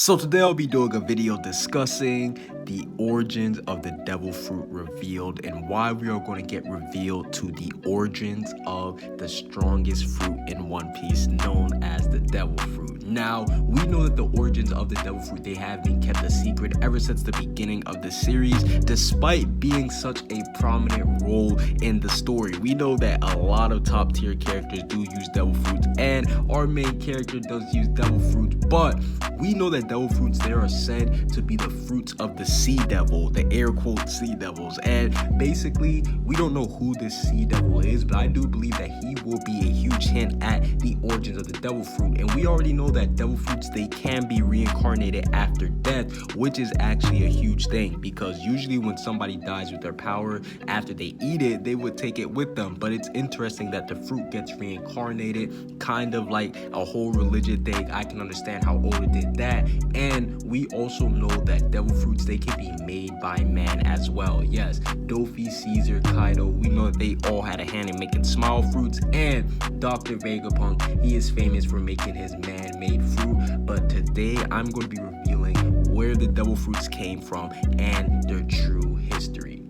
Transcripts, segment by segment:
So today I'll be doing a video discussing the origins of the devil fruit revealed and why we are going to get revealed to the origins of the strongest fruit in One Piece known as the devil fruit. Now, we know that the origins of the devil fruit, they have been kept a secret ever since the beginning of the series, despite being such a prominent role in the story. We know that a lot of top tier characters do use devil fruits, and our main character does use devil fruits, but we know that devil fruits, they are said to be the fruits of the sea devil, the air quote sea devils, and basically we don't know who this sea devil is, but I do believe that he will be a huge hint at the origins of the devil fruit. And we already know that devil fruits, they can be reincarnated after death, which is actually a huge thing, because usually when somebody dies with their power, after they eat it, they would take it with them. But it's interesting that the fruit gets reincarnated, kind of like a whole religion thing. I can understand how Oda did that. And we also know that devil fruits, they can be made by man as well. Yes, Dofi, Caesar, Kaido, we know that they all had a hand in making smile fruits, and Dr. Vegapunk, he is famous for making his man-made fruit. But today I'm going to be revealing where the devil fruits came from and their true history.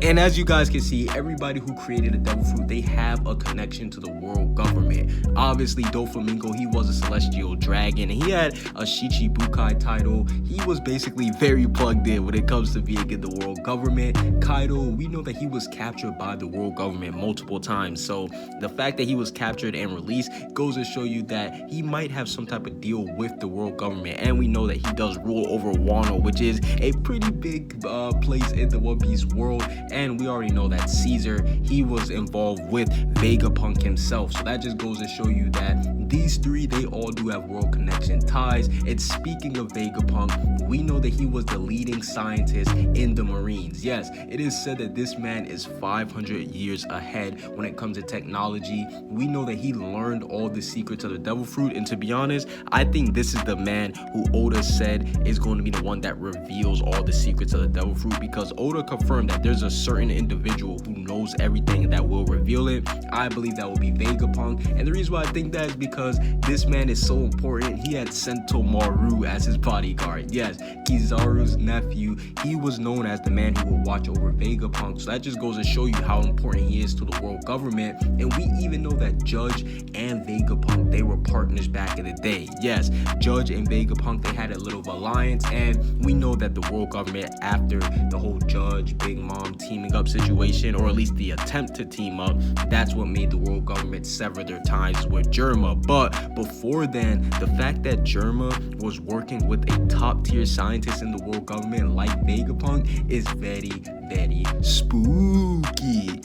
And as you guys can see, everybody who created a devil fruit, they have a connection to the world government. Obviously, Doflamingo, he was a celestial dragon, and he had a Shichibukai title. He was basically very plugged in when it comes to being in the world government. Kaido, we know that he was captured by the world government multiple times. So the fact that he was captured and released goes to show you that he might have some type of deal with the world government. And we know that he does rule over Wano, which is a pretty big place in the One Piece world. And we already know that Caesar, he was involved with Vegapunk himself. So that just goes to show you that these three, they all do have world connection ties. And speaking of Vegapunk, we know that he was the leading scientist in the Marines. Yes, it is said that this man is 500 years ahead when it comes to technology. We know that he learned all the secrets of the devil fruit. And to be honest, I think this is the man who Oda said is going to be the one that reveals all the secrets of the devil fruit, because Oda confirmed that there's a certain individual who knows everything that will reveal it. I believe that will be Vegapunk, and the reason why I think that is because this man is so important. He had Sentomaru as his bodyguard. Yes, Kizaru's nephew. He was known as the man who would watch over Vegapunk, so that just goes to show you how important he is to the world government. And we even know that Judge and Vegapunk, they were partners back in the day. Yes, Judge and Vegapunk, they had a little alliance, and we know that the world government, after the whole Judge, Big Mom teaming up situation, or at least the attempt to team up, that's what made the world government sever their ties with Germa. But before then, the fact that Germa was working with a top tier scientist in the world government like Vegapunk is very, very spooky.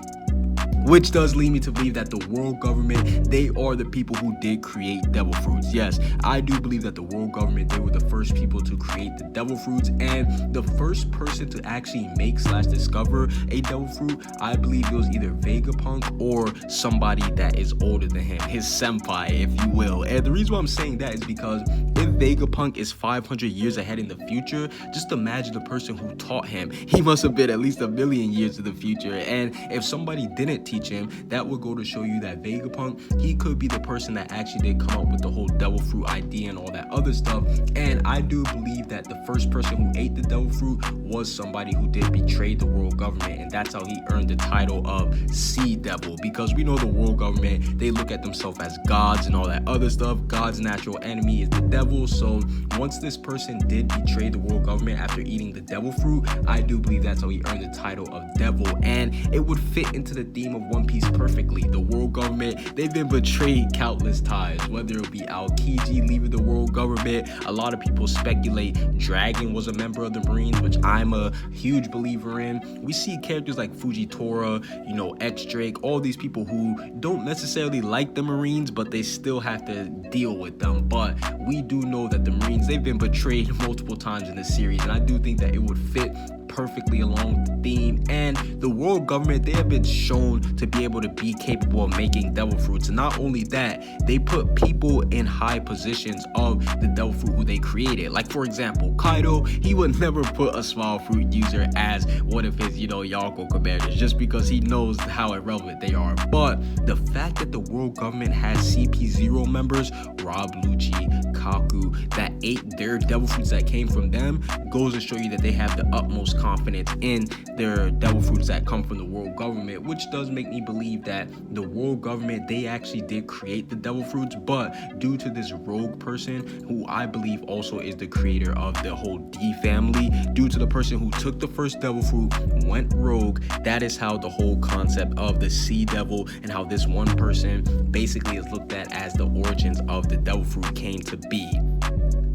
Which does lead me to believe that the world government, they are the people who did create devil fruits. Yes, I do believe that the world government, they were the first people to create the devil fruits, and the first person to actually make / discover a devil fruit, I believe it was either Vegapunk or somebody that is older than him, his senpai, if you will. And the reason why I'm saying that is because if Vegapunk is 500 years ahead in the future, just imagine the person who taught him. He must have been at least 1,000,000 years in the future. And if somebody didn't teach him, that would go to show you that Vegapunk, he could be the person that actually did come up with the whole devil fruit idea and all that other stuff. And I do believe that the first person who ate the devil fruit was somebody who did betray the world government, and that's how he earned the title of Sea Devil, because we know the world government, they look at themselves as gods and all that other stuff. God's natural enemy is the devil. So once this person did betray the world government after eating the devil fruit, I do believe that's how he earned the title of devil, and it would fit into the theme of One Piece perfectly. The world government, they've been betrayed countless times, whether it be Aokiji leaving the world government. A lot of people speculate Dragon was a member of the Marines, which I'm a huge believer in. We see characters like Fujitora, you know, X-Drake, all these people who don't necessarily like the Marines, but they still have to deal with them. But we do know that the Marines, they've been betrayed multiple times in the series, and I do think that it would fit perfectly along the theme. And the world government, they have been shown to be able to be capable of making devil fruits. And not only that, they put people in high positions of the devil fruit who they created. Like, for example, Kaido, he would never put a smile fruit user as one of his, Yonko commanders, just because he knows how irrelevant they are. But the fact that the world government has CP0 members, Rob Lucci, Kaku that ate their devil fruits that came from them goes to show you that they have the utmost confidence in their devil fruits that come from the world government, which does make me believe that the world government, they actually did create the devil fruits, but due to this rogue person, who I believe also is the creator of the whole D family, due to the person who took the first devil fruit, went rogue, that is how the whole concept of the sea devil and how this one person basically is looked at as the origins of the devil fruit came to be.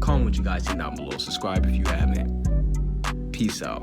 Comment what you guys think down below. Subscribe if you haven't. Peace out.